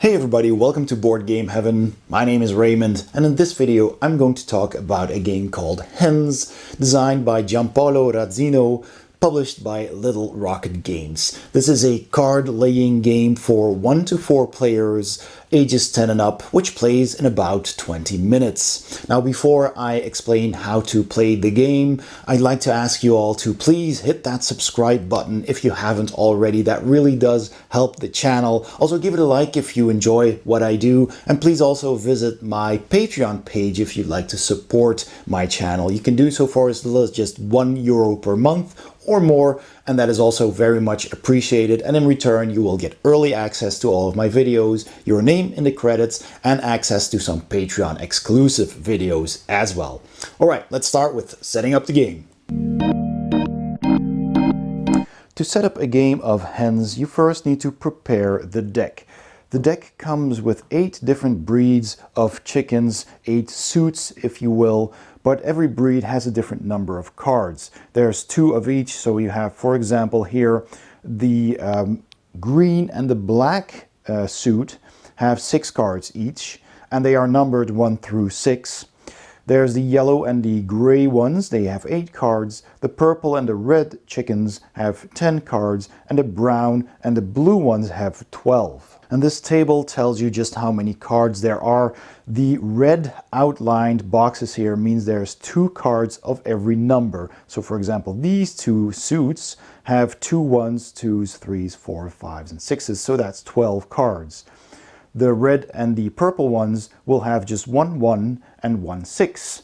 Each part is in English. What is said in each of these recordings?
Hey everybody, welcome to Board Game Heaven. My name is Raymond, and in this video I'm going to talk about a game called Hens, designed by Giampaolo Razzino, published by Little Rocket Games. This is a card-laying game for 1 to 4 players, ages 10 and up, which plays in about 20 minutes. Now, before I explain how to play the game, I'd like to ask you all to please hit that subscribe button if you haven't already. That really does help the channel. Also, give it a like if you enjoy what I do, and please also visit my Patreon page if you'd like to support my channel. You can do so for as little as just €1 per month or more, and that is also very much appreciated, and in return you will get early access to all of my videos, your name in the credits, and access to some Patreon exclusive videos as well. Alright, let's start with setting up the game. To set up a game of Hens, you first need to prepare the deck. The deck comes with 8 different breeds of chickens, 8 suits if you will, but every breed has a different number of cards. There's 2 of each, so you have, for example, here the green and the black suit have 6 cards each, and they are numbered 1 through 6. There's the yellow and the gray ones, they have 8 cards. The purple and the red chickens have 10 cards, and the brown and the blue ones have 12. And this table tells you just how many cards there are. The red outlined boxes here means there's 2 cards of every number. So for example, these 2 suits have 2 1s, 2s, 3s, 4s, 5s, and 6s, so that's 12 cards. The red and the purple ones will have just 1 1 and 1 6.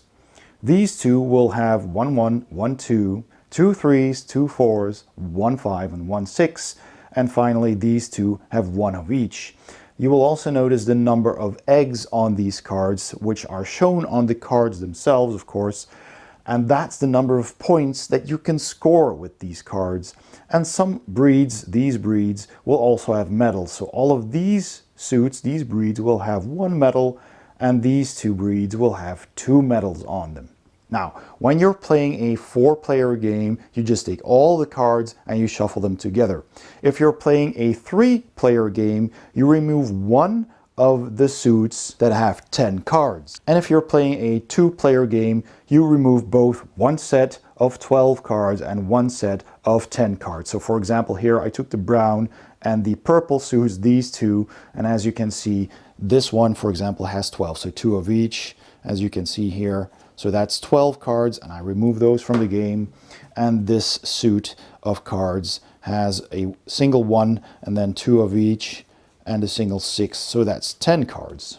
These 2 will have 1 1, 1 2, 2 3s, 2 4s, 1 5, and 1 6. And finally, these 2 have 1 of each. You will also notice the number of eggs on these cards, which are shown on the cards themselves, of course. And that's the number of points that you can score with these cards. And some breeds, these breeds, will also have medals. So all of these suits, these breeds, will have 1 medal, and these 2 breeds will have 2 medals on them. Now, when you're playing a 4-player game, you just take all the cards and you shuffle them together. If you're playing a 3-player game, you remove 1 of the suits that have 10 cards. And if you're playing a 2-player game, you remove both 1 set of 12 cards and 1 set of 10 cards. So for example, here I took the brown and the purple suits, these 2, and as you can see, this one, for example, has 12, so 2 of each, as you can see here. So that's 12 cards, and I remove those from the game. And this suit of cards has a single 1 and then 2 of each, and a single 6, so that's 10 cards.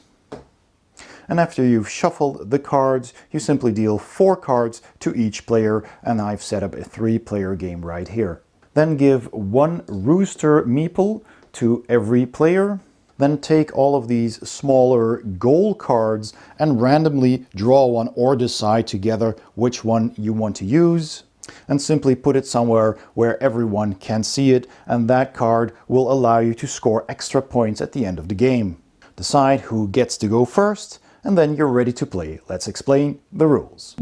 And after you've shuffled the cards, you simply deal 4 cards to each player, and I've set up a 3-player game right here. Then give 1 rooster meeple to every player. Then take all of these smaller goal cards and randomly draw one or decide together which one you want to use, and simply put it somewhere where everyone can see it, and that card will allow you to score extra points at the end of the game. Decide who gets to go first, and then you're ready to play. Let's explain the rules.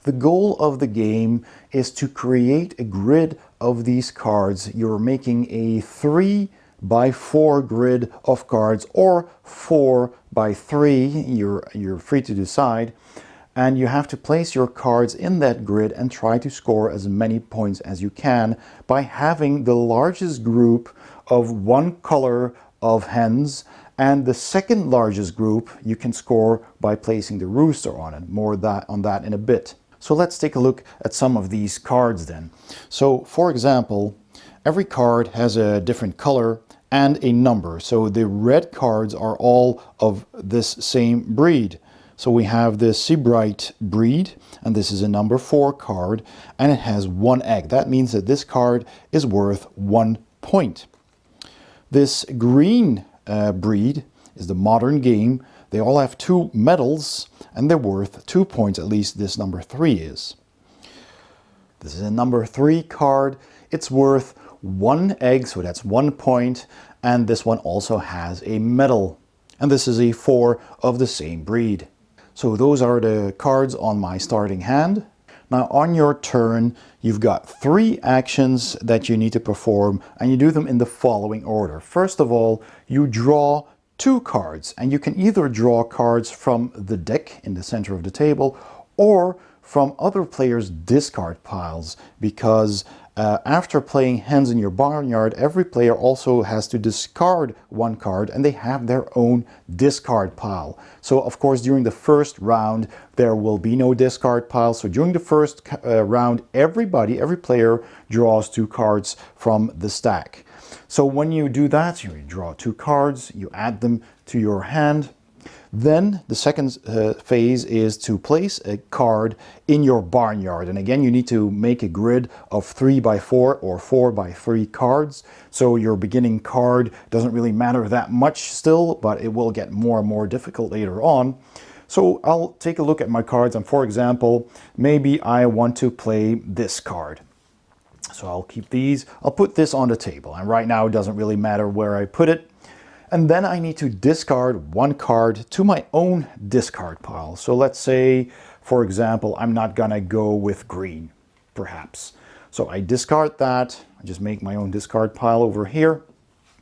The goal of the game is to create a grid of these cards. You're making a 3x4 grid of cards, or 4x3, you're free to decide. And you have to place your cards in that grid and try to score as many points as you can by having the largest group of one color of hens, and the second largest group you can score by placing the rooster on it. More on that in a bit. So let's take a look at some of these cards then. So for example, every card has a different color and a number. So the red cards are all of this same breed. So we have the Seabright breed, and this is a number 4 card, and it has 1 egg. That means that this card is worth 1 point. This green breed is the Modern Game. They all have 2 medals, and they're worth 2 points, at least this number 3 is. This is a number 3 card. It's worth 1 egg, so that's 1 point, and this one also has a medal. And this is a 4 of the same breed. So those are the cards on my starting hand. Now on your turn, you've got 3 actions that you need to perform, and you do them in the following order. First of all, you draw 2 cards, and you can either draw cards from the deck in the center of the table or from other players' discard piles, because after playing Hens in your barnyard, every player also has to discard 1 card, and they have their own discard pile. So of course during the first round there will be no discard pile. So during the first round, every player draws 2 cards from the stack. So when you do that, you draw 2 cards, you add them to your hand. Then the second phase is to place a card in your barnyard. And again, you need to make a grid of 3 by 4 or 4 by 3 cards. So your beginning card doesn't really matter that much still, but it will get more and more difficult later on. So I'll take a look at my cards, and for example, maybe I want to play this card. So I'll keep these, I'll put this on the table, and right now it doesn't really matter where I put it. And then I need to discard 1 card to my own discard pile. So let's say, for example, I'm not gonna go with green, perhaps. So I discard that, I just make my own discard pile over here,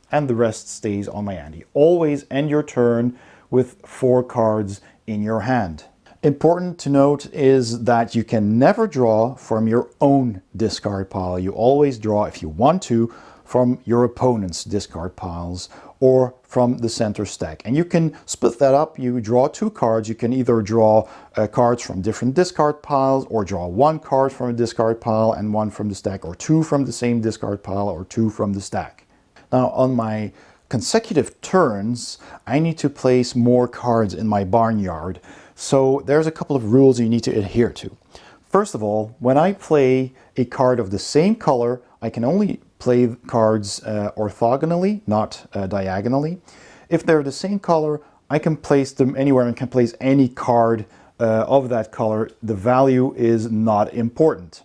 and the rest stays on my hand. You always end your turn with 4 cards in your hand. Important to note is that you can never draw from your own discard pile. You always draw, if you want to, from your opponent's discard piles or from the center stack. And you can split that up. You draw 2 cards. You can either draw cards from different discard piles, or draw 1 card from a discard pile and 1 from the stack, or 2 from the same discard pile, or 2 from the stack. Now on my consecutive turns, I need to place more cards in my barnyard. So there's a couple of rules you need to adhere to. First of all, when I play a card of the same color, I can only play cards orthogonally, not diagonally. If they're the same color, I can place them anywhere and can place any card of that color. The value is not important.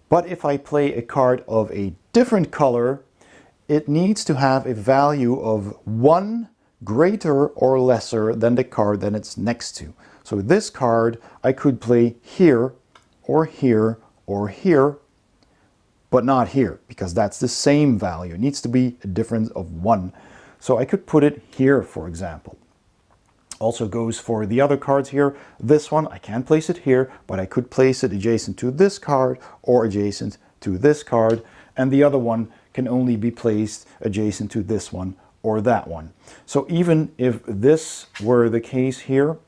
But if I play a card of a different color, it needs to have a value of 1 greater or lesser than the card that it's next to. So this card I could play here, or here, or here, but not here, because that's the same value. It needs to be a difference of 1. So I could put it here, for example. Also goes for the other cards here. This one, I can't place it here, but I could place it adjacent to this card or adjacent to this card. And the other one can only be placed adjacent to this one or that one. So even if this were the case here,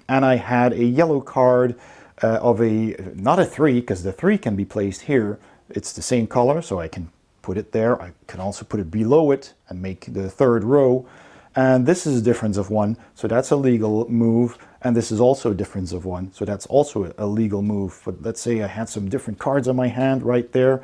and I had a yellow card of a, not a 3, because the 3 can be placed here, it's the same color, so I can put it there. I can also put it below it and make the 3rd row. And this is a difference of 1, so that's a legal move. And this is also a difference of 1, so that's also a legal move. But let's say I had some different cards on my hand right there,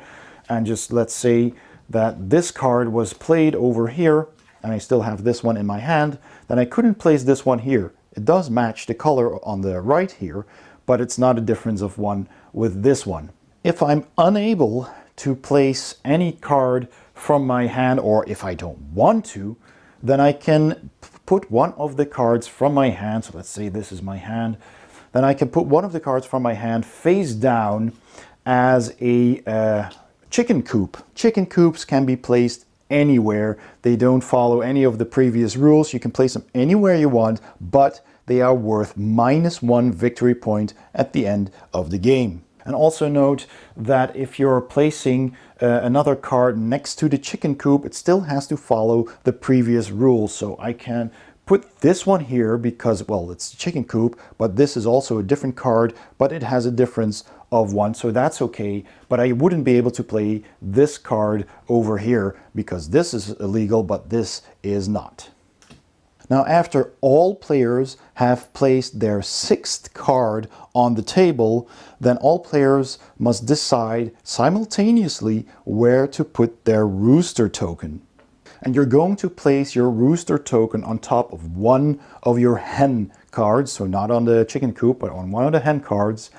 and just let's say that this card was played over here, and I still have this one in my hand, then I couldn't place this one here. It does match the color on the right here, but it's not a difference of 1 with this one. If I'm unable to place any card from my hand, or if I don't want to, then I can put one of the cards from my hand. So let's say this is my hand. Then I can put one of the cards from my hand face down as a chicken coop. Chicken coops can be placed anywhere. They don't follow any of the previous rules. You can place them anywhere you want, but they are worth -1 victory point at the end of the game. And also note that if you're placing another card next to the chicken coop, it still has to follow the previous rules. So I can put this one here because, well, it's the chicken coop, but this is also a different card, but it has a difference of 1, so that's okay. But I wouldn't be able to play this card over here because this is illegal, but this is not. Now, after all players have placed their 6th card on the table, then all players must decide simultaneously where to put their rooster token. And you're going to place your rooster token on top of one of your hen cards, so not on the chicken coop, but on one of the hen cards.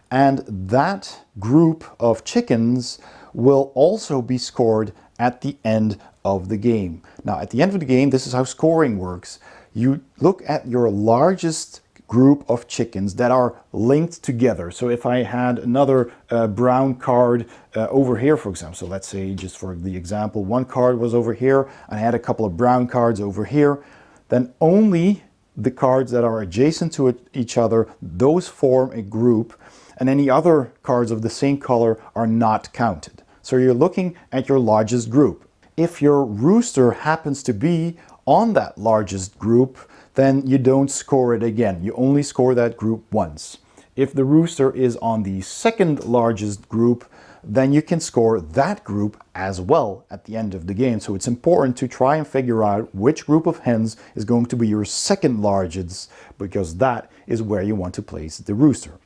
And that group of chickens will also be scored at the end of the game. Now, at the end of the game, this is how scoring works. You look at your largest group of chickens that are linked together. So if I had another brown card over here, for example, so let's say, just for the example, one card was over here and I had a couple of brown cards over here, then only the cards that are adjacent to each other, those form a group, and any other cards of the same color are not counted. So you're looking at your largest group. If your rooster happens to be on that largest group, then you don't score it again. You only score that group once. If the rooster is on the second largest group, then you can score that group as well at the end of the game. So it's important to try and figure out which group of hens is going to be your second largest, because that is where you want to place the rooster.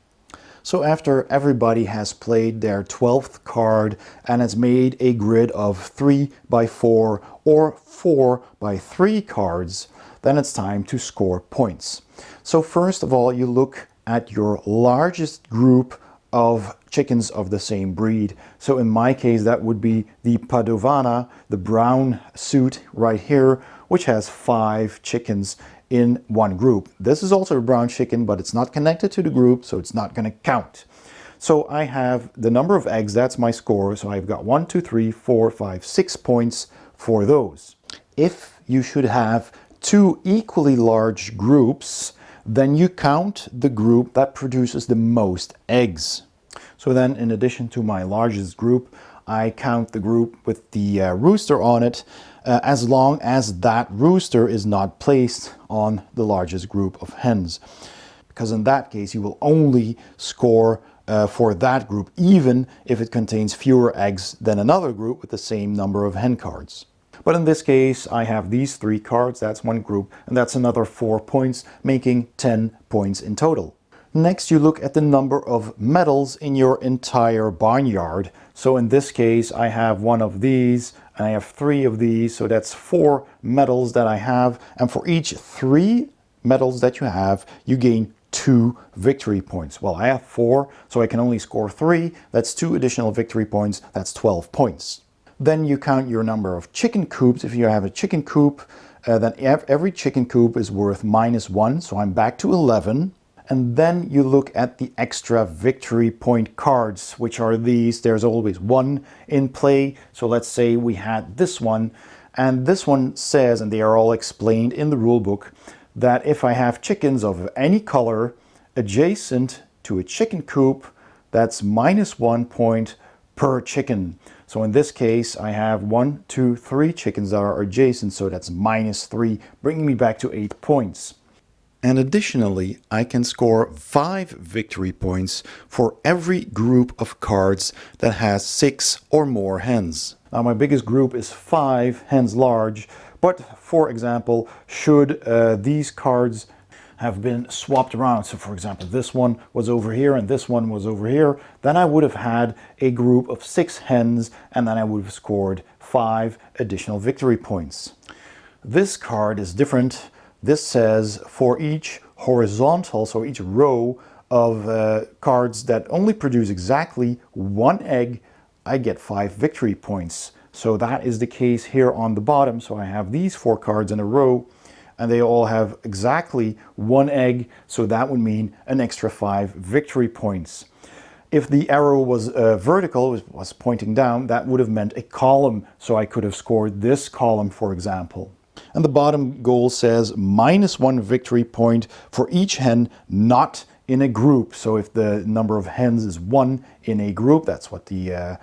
So after everybody has played their 12th card and has made a grid of 3 by 4 or 4 by 3 cards, then it's time to score points. So first of all, you look at your largest group of chickens of the same breed. So in my case, that would be the Padovana, the brown suit right here, which has 5 chickens in one group. This is also a brown chicken, but it's not connected to the group, so it's not going to count. So I have the number of eggs, that's my score. So I've got 1, 2, 3, 4, 5, 6 points for those. If you should have 2 equally large groups, then you count the group that produces the most eggs. So then, in addition to my largest group, I count the group with the rooster on it, as long as that rooster is not placed on the largest group of hens. Because in that case, you will only score for that group, even if it contains fewer eggs than another group with the same number of hen cards. But in this case, I have these 3 cards, that's one group, and that's another 4 points, making 10 points in total. Next, you look at the number of medals in your entire barnyard. So in this case, I have one of these, and I have 3 of these, so that's 4 medals that I have. And for each 3 medals that you have, you gain 2 victory points. Well, I have 4, so I can only score 3. That's 2 additional victory points, that's 12 points. Then you count your number of chicken coops. If you have a chicken coop, then every chicken coop is worth -1, so I'm back to 11. And then you look at the extra victory point cards, which are these. There's always 1 in play. So let's say we had this one, and this one says, and they are all explained in the rule book, that if I have chickens of any color adjacent to a chicken coop, that's -1 point per chicken. So in this case, I have 1, 2, 3 chickens that are adjacent, so that's -3, bringing me back to 8 points. And additionally, I can score 5 victory points for every group of cards that has 6 or more hens. Now my biggest group is 5 hens large, but for example, should these cards have been swapped around, so for example this one was over here and this one was over here, then I would have had a group of 6 hens, and then I would have scored 5 additional victory points. This card is different. This says for each horizontal, so each row of cards that only produce exactly 1 egg, I get 5 victory points. So that is the case here on the bottom. So I have these 4 cards in a row, and they all have exactly 1 egg, so that would mean an extra 5 victory points. If the arrow was vertical, was pointing down, that would have meant a column, so I could have scored this column, for example. And the bottom goal says -1 victory point for each hen not in a group. So if the number of hens is 1 in a group, that's what the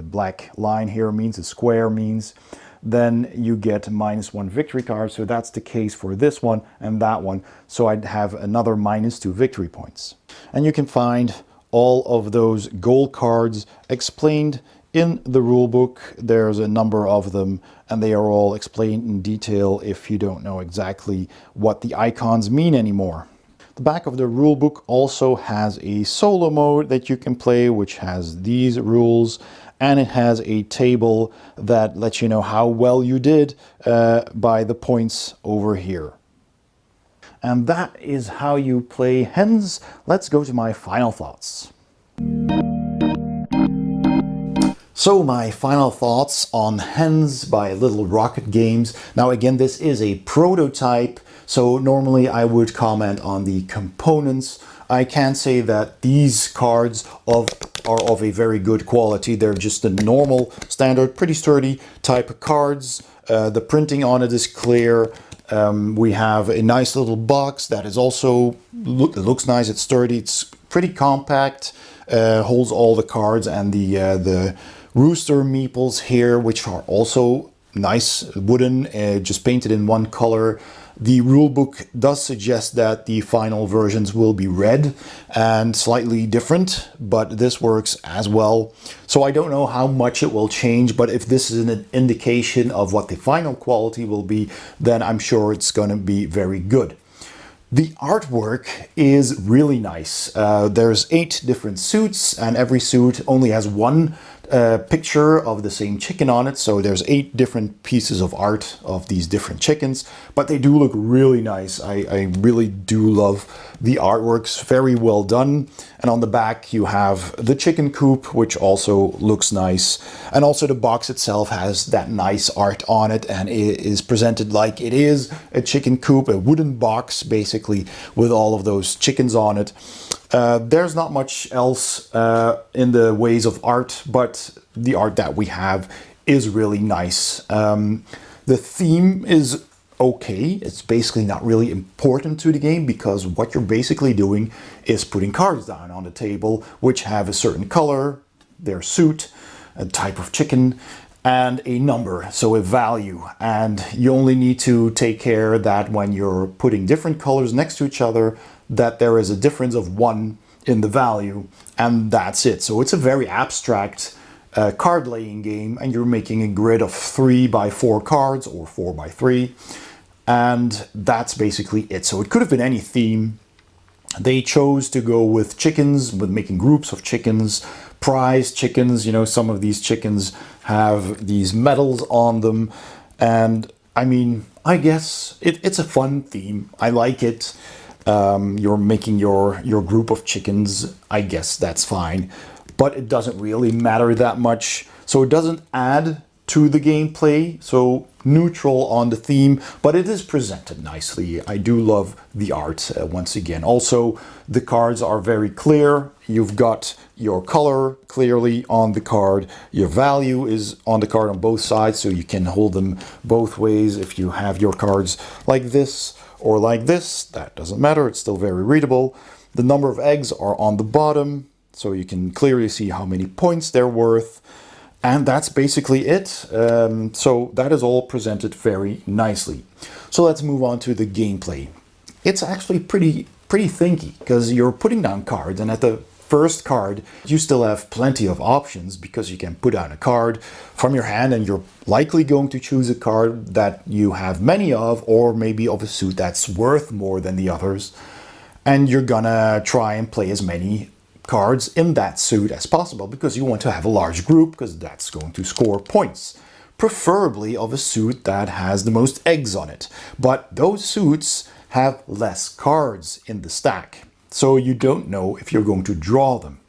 black line here means, the square means, then you get -1 victory card. So that's the case for this one and that one. So I'd have another -2 victory points. And you can find all of those goal cards explained in the rule book. There's a number of them, and they are all explained in detail if you don't know exactly what the icons mean anymore. The back of the rule book also has a solo mode that you can play, which has these rules, and it has a table that lets you know how well you did by the points over here. And that is how you play Hens. Let's go to my final thoughts. So my final thoughts on Hens by Little Rocket Games. Now again, this is a prototype, so normally I would comment on the components. I can say that these cards are of a very good quality. They're just the normal, standard, pretty sturdy type of cards. The printing on it is clear. We have a nice little box that is also, looks nice, it's sturdy, it's pretty compact, holds all the cards, and the rooster meeples here, which are also nice, wooden, just painted in one color. The rulebook does suggest that the final versions will be red and slightly different, but this works as well. So I don't know how much it will change, but if this is an indication of what the final quality will be, then I'm sure it's going to be very good. The artwork is really nice. There's 8 different suits, and every suit only has one picture of the same chicken on it. So there's 8 different pieces of art of these different chickens, but they do look really nice. I really do love the artworks, very well done. And on the back you have the chicken coop, which also looks nice. And also the box itself has that nice art on it, and it is presented like it is a chicken coop, a wooden box basically with all of those chickens on it. There's not much else in the ways of art, but the art that we have is really nice. The theme is okay. It's basically not really important to the game, because what you're basically doing is putting cards down on the table which have a certain color, their suit, a type of chicken, and a number, so a value. And you only need to take care that when you're putting different colors next to each other, that there is a difference of 1 in the value, and that's it. So it's a very abstract card laying game, and you're making a grid of 3 by 4 cards or 4 by 3, and that's basically it. So it could have been any theme. They chose to go with chickens, with making groups of chickens, prize chickens. You know, some of these chickens have these medals on them, and I mean, I guess it's a fun theme. I like it. You're making your group of chickens. I guess that's fine, but it doesn't really matter that much. So it doesn't add to the gameplay, so neutral on the theme, but it is presented nicely. I do love the art once again. Also, the cards are very clear. You've got your color clearly on the card. Your value is on the card on both sides, so you can hold them both ways. If you have your cards like this or like this, that doesn't matter. It's still very readable. The number of eggs are on the bottom, so you can clearly see how many points they're worth. And that's basically it. So that is all presented very nicely. So let's move on to the gameplay. It's actually pretty thinky, because you're putting down cards, and at the first card you still have plenty of options, because you can put down a card from your hand and you're likely going to choose a card that you have many of, or maybe of a suit that's worth more than the others. And you're gonna try and play as many cards in that suit as possible, because you want to have a large group, because that's going to score points, preferably of a suit that has the most eggs on it. But those suits have less cards in the stack, so you don't know if you're going to draw them.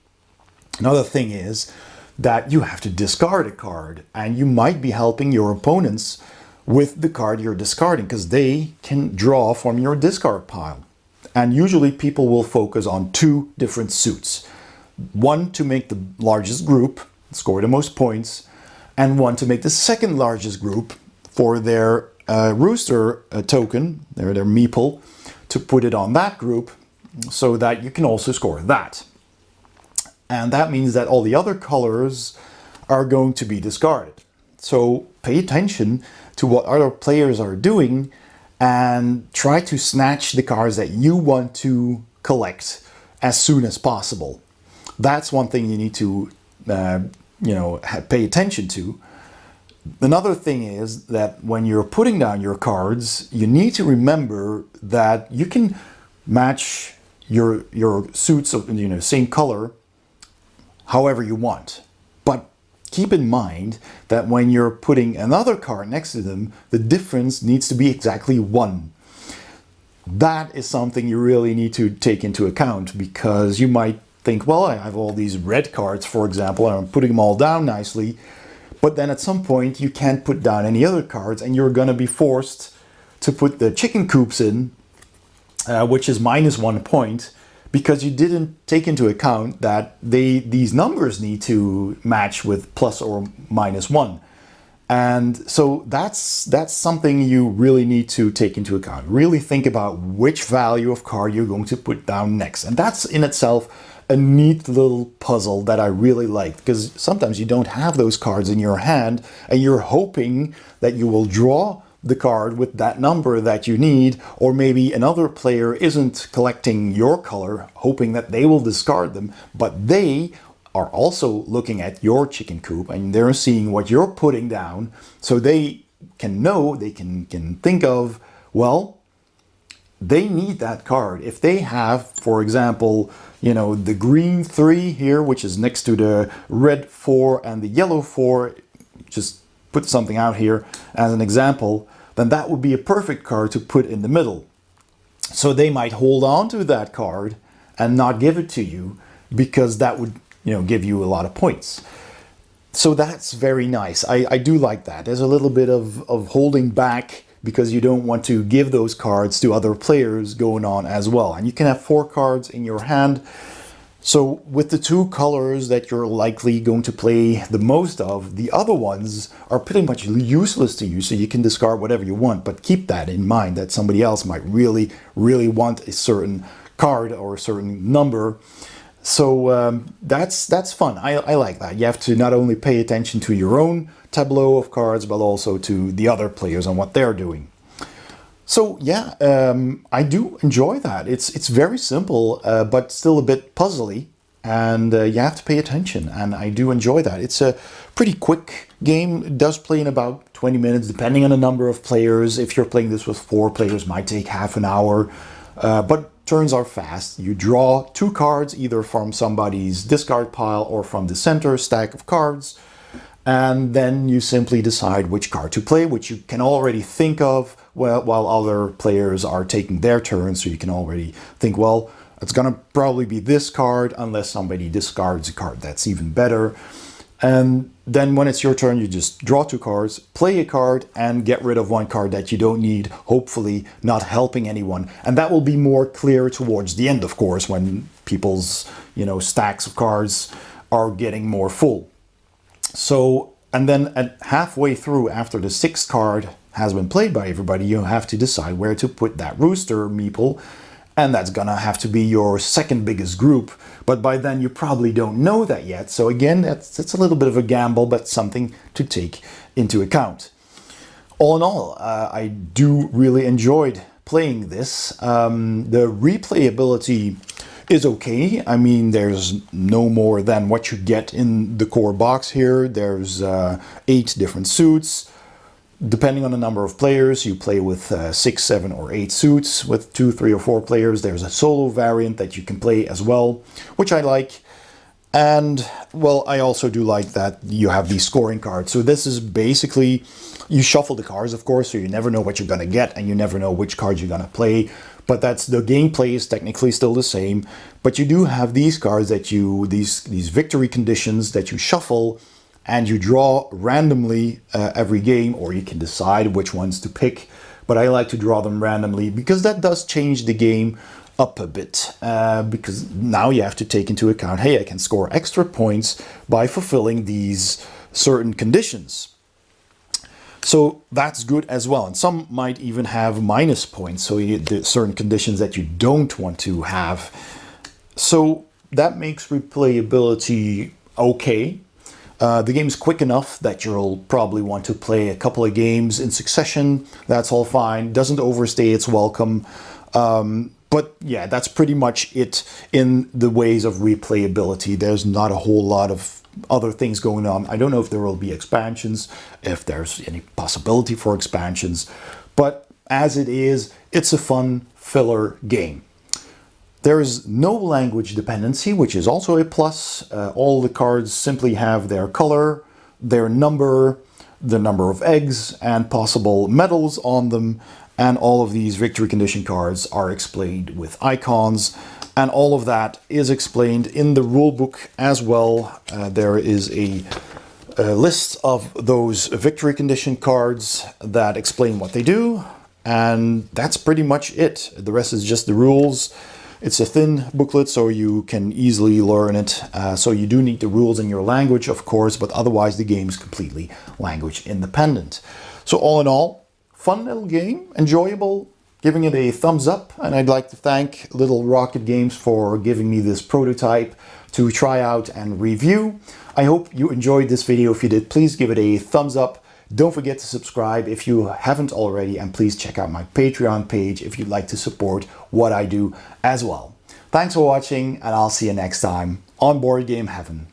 Another thing is that you have to discard a card, and you might be helping your opponents with the card you're discarding, because they can draw from your discard pile. And usually people will focus on 2 different suits. One to make the largest group, score the most points, and one to make the second largest group for their rooster token, their meeple, to put it on that group, so that you can also score that. And that means that all the other colors are going to be discarded. So pay attention to what other players are doing, and try to snatch the cards that you want to collect as soon as possible. That's one thing you need to pay attention to. Another thing is that when you're putting down your cards, you need to remember that you can match your suits of same color however you want. But keep in mind that when you're putting another card next to them, the difference needs to be exactly 1. That is something you really need to take into account, because you might think, well, I have all these red cards, for example, and I'm putting them all down nicely. But then at some point you can't put down any other cards, and you're going to be forced to put the chicken coops in, which is -1 point, because you didn't take into account that these numbers need to match with plus or -1. And so that's something you really need to take into account. Really think about which value of card you're going to put down next. And that's in itself a neat little puzzle that I really like, because sometimes you don't have those cards in your hand and you're hoping that you will draw the card with that number that you need, or maybe another player isn't collecting your color, hoping that they will discard them, but they are also looking at your chicken coop and they're seeing what you're putting down, so they can know, they can think of, well, they need that card. If they have, for example, you know, the green 3 here, which is next to the red 4 and the yellow 4, just put something out here as an example, then that would be a perfect card to put in the middle. So they might hold on to that card and not give it to you, because that would, you know, give you a lot of points. So that's very nice. I do like that. There's a little bit of holding back, because you don't want to give those cards to other players going on as well. And you can have 4 cards in your hand. So with the 2 colors that you're likely going to play the most of, the other ones are pretty much useless to you, so you can discard whatever you want. But keep that in mind, that somebody else might really, really want a certain card or a certain number. So that's fun. I like that. You have to not only pay attention to your own tableau of cards, but also to the other players and what they're doing. So yeah, I do enjoy that. It's very simple, but still a bit puzzly, and you have to pay attention, and I do enjoy that. It's a pretty quick game. It does play in about 20 minutes, depending on the number of players. If you're playing this with 4 players, it might take half an hour, but turns are fast. You draw 2 cards, either from somebody's discard pile or from the center stack of cards, and then you simply decide which card to play, which you can already think of while other players are taking their turn. So you can already think, well, it's gonna probably be this card unless somebody discards a card that's even better. And then when it's your turn, you just draw 2 cards, play a card, and get rid of 1 card that you don't need, hopefully not helping anyone. And that will be more clear towards the end, of course, when people's, you know, stacks of cards are getting more full. So, and then at halfway through, after the 6th card has been played by everybody, you have to decide where to put that rooster meeple, and that's gonna have to be your second biggest group. But by then you probably don't know that yet. So again, that's a little bit of a gamble, but something to take into account. All in all, I do really enjoyed playing this. The replayability is okay. I mean, there's no more than what you get in the core box here. There's 8 different suits. Depending on the number of players, you play with 6, 7, or 8 suits. With 2, 3, or 4 players, there's a solo variant that you can play as well, which I like. And, well, I also do like that you have these scoring cards. So this is basically, you shuffle the cards, of course, so you never know what you're going to get, and you never know which cards you're going to play. But that's, the gameplay is technically still the same. But you do have these cards that you, these victory conditions that you shuffle, and you draw randomly every game, or you can decide which ones to pick. But I like to draw them randomly, because that does change the game up a bit. Because now you have to take into account, hey, I can score extra points by fulfilling these certain conditions. So that's good as well. And some might even have minus points, so you get certain conditions that you don't want to have. So that makes replayability okay. The game's quick enough that you'll probably want to play a couple of games in succession. That's all fine. Doesn't overstay its welcome. But yeah, that's pretty much it in the ways of replayability. There's not a whole lot of other things going on. I don't know if there will be expansions, if there's any possibility for expansions. But as it is, it's a fun filler game. There is no language dependency, which is also a plus. All the cards simply have their color, their number, the number of eggs, and possible medals on them. And all of these victory condition cards are explained with icons. And all of that is explained in the rule book as well. There is a list of those victory condition cards that explain what they do. And that's pretty much it. The rest is just the rules. It's a thin booklet, so you can easily learn it. So you do need the rules in your language, of course, but otherwise the game is completely language independent. So all in all, fun little game, enjoyable, giving it a thumbs up. And I'd like to thank Little Rocket Games for giving me this prototype to try out and review. I hope you enjoyed this video. If you did, please give it a thumbs up. Don't forget to subscribe if you haven't already, and please check out my Patreon page if you'd like to support what I do as well. Thanks for watching, and I'll see you next time on Board Game Heaven.